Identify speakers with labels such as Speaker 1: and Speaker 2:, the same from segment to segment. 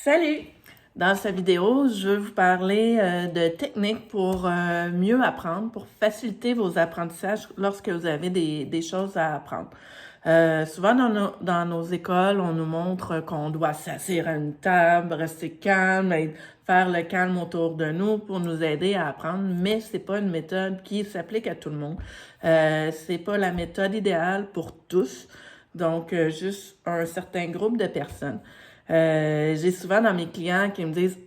Speaker 1: Salut! Dans cette vidéo, je veux vous parler de techniques pour mieux apprendre, pour faciliter vos apprentissages lorsque vous avez des choses à apprendre. Souvent dans nos écoles, on nous montre qu'on doit s'asseoir à une table, rester calme et faire le calme autour de nous pour nous aider à apprendre, mais c'est pas une méthode qui s'applique à tout le monde. C'est pas la méthode idéale pour tous, donc juste un certain groupe de personnes. J'ai souvent dans mes clients qui me disent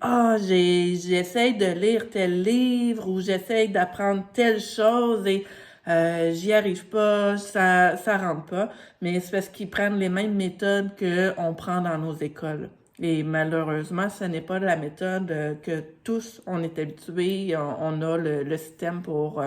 Speaker 1: j'essaye de lire tel livre ou j'essaye d'apprendre telle chose et j'y arrive pas, ça rentre pas, mais c'est parce qu'ils prennent les mêmes méthodes que on prend dans nos écoles. Et malheureusement, ce n'est pas la méthode que tous on est habitués, on a le système pour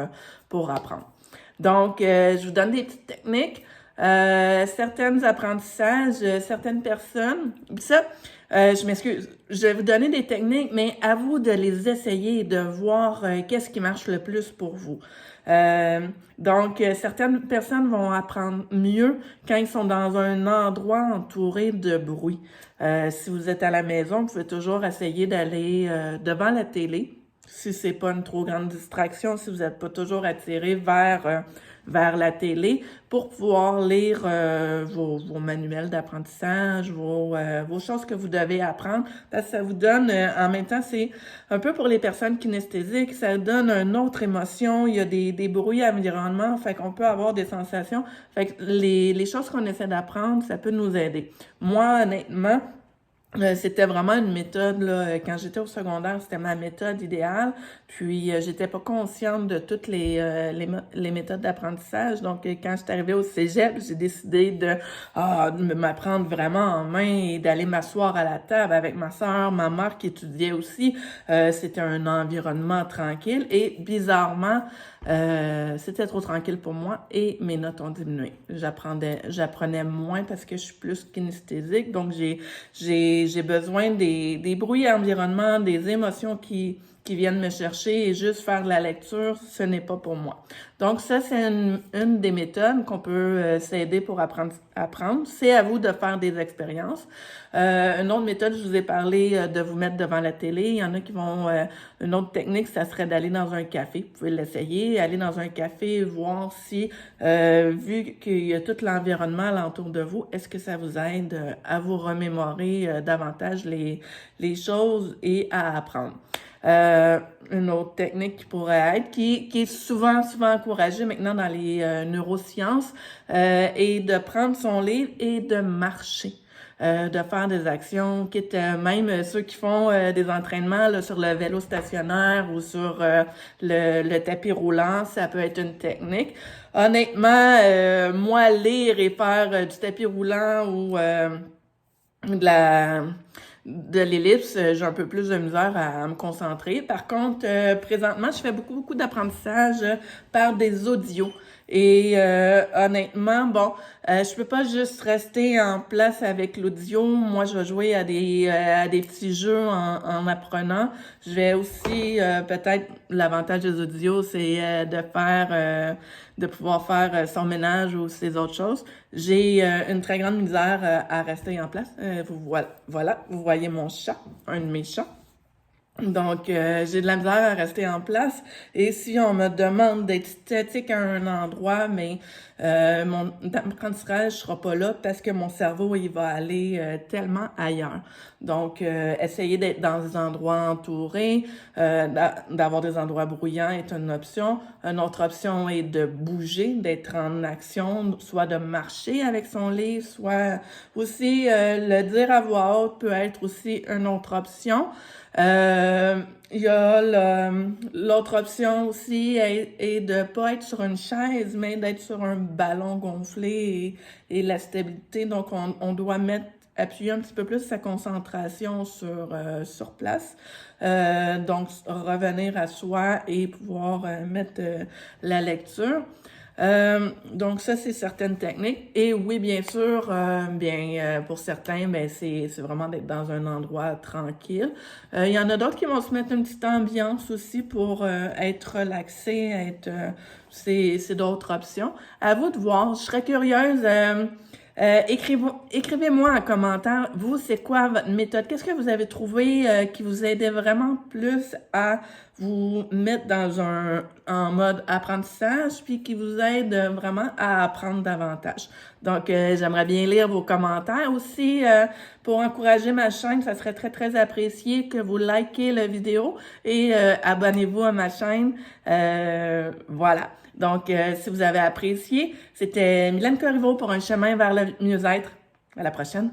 Speaker 1: apprendre. Donc, je vous donne des petites techniques. Certains apprentissages, certaines personnes. Ça, je m'excuse. Je vais vous donner des techniques, mais à vous de les essayer et de voir qu'est-ce qui marche le plus pour vous. Donc, certaines personnes vont apprendre mieux quand ils sont dans un endroit entouré de bruit. Si vous êtes à la maison, vous pouvez toujours essayer d'aller devant la télé. Si c'est pas une trop grande distraction, si vous n'êtes pas toujours attiré vers la télé pour pouvoir lire vos manuels d'apprentissage, vos choses que vous devez apprendre, parce que ça vous donne, en même temps, c'est un peu pour les personnes kinesthésiques, ça donne une autre émotion, il y a des bruits environnement, fait qu'on peut avoir des sensations, fait que les choses qu'on essaie d'apprendre, ça peut nous aider. Moi, honnêtement, c'était vraiment une méthode, là, quand j'étais au secondaire, c'était ma méthode idéale. Puis, j'étais pas consciente de toutes les méthodes d'apprentissage. Donc, quand je suis arrivée au cégep, j'ai décidé de m'apprendre vraiment en main et d'aller m'asseoir à la table avec ma sœur, ma mère qui étudiait aussi. C'était un environnement tranquille et bizarrement, c'était trop tranquille pour moi et mes notes ont diminué. J'apprenais moins parce que je suis plus kinesthésique. Donc, j'ai besoin des bruits environnement, des émotions qui viennent me chercher et juste faire de la lecture, ce n'est pas pour moi. Donc ça, c'est une des méthodes qu'on peut s'aider pour apprendre. C'est à vous de faire des expériences. Une autre méthode, je vous ai parlé de vous mettre devant la télé. Il y en a qui vont... une autre technique, ça serait d'aller dans un café. Vous pouvez l'essayer, aller dans un café, voir si, vu qu'il y a tout l'environnement alentour de vous, est-ce que ça vous aide à vous remémorer davantage les choses et à apprendre. Une autre technique qui pourrait être, qui est souvent encouragée maintenant dans les neurosciences, est de prendre son livre et de marcher. De faire des actions, quitte même ceux qui font des entraînements là, sur le vélo stationnaire ou sur le tapis roulant, ça peut être une technique. Honnêtement, moi, lire et faire du tapis roulant ou de l'ellipse, j'ai un peu plus de misère à me concentrer. Par contre, présentement, je fais beaucoup d'apprentissage par des audios. Et honnêtement, je peux pas juste rester en place avec l'audio. Moi, je vais jouer à des petits jeux en apprenant. Je vais aussi peut-être l'avantage des audios, c'est de pouvoir faire son ménage ou ces autres choses. J'ai une très grande misère à rester en place. Voilà, vous voyez mon chat, un de mes chats. Donc, j'ai de la misère à rester en place. Et si on me demande d'être statique à un endroit, mais mon apprentissage sera pas là parce que mon cerveau, il va aller tellement ailleurs. Donc, essayer d'être dans des endroits entourés, d'avoir des endroits bruyants est une option. Une autre option est de bouger, d'être en action, soit de marcher avec son livre, soit aussi le dire à voix haute peut être aussi une autre option. Il y a l'autre option aussi est de pas être sur une chaise, mais d'être sur un ballon gonflé et la stabilité. Donc, on doit appuyer un petit peu plus sa concentration sur place. Donc, revenir à soi et pouvoir mettre la lecture. Donc ça, c'est certaines techniques. Et oui, bien sûr, pour certains, c'est vraiment d'être dans un endroit tranquille. Il y en a d'autres qui vont se mettre une petite ambiance aussi pour être relaxé, c'est d'autres options. À vous de voir. Je serais curieuse. Écrivez-moi en commentaire, vous, c'est quoi votre méthode? Qu'est-ce que vous avez trouvé qui vous aidait vraiment plus à vous mettre en mode apprentissage, puis qui vous aide vraiment à apprendre davantage? Donc, j'aimerais bien lire vos commentaires aussi pour encourager ma chaîne. Ça serait très, très apprécié que vous likez la vidéo et abonnez-vous à ma chaîne. Voilà. Donc, si vous avez apprécié, c'était Mylène Corriveau pour un chemin vers le mieux-être. À la prochaine.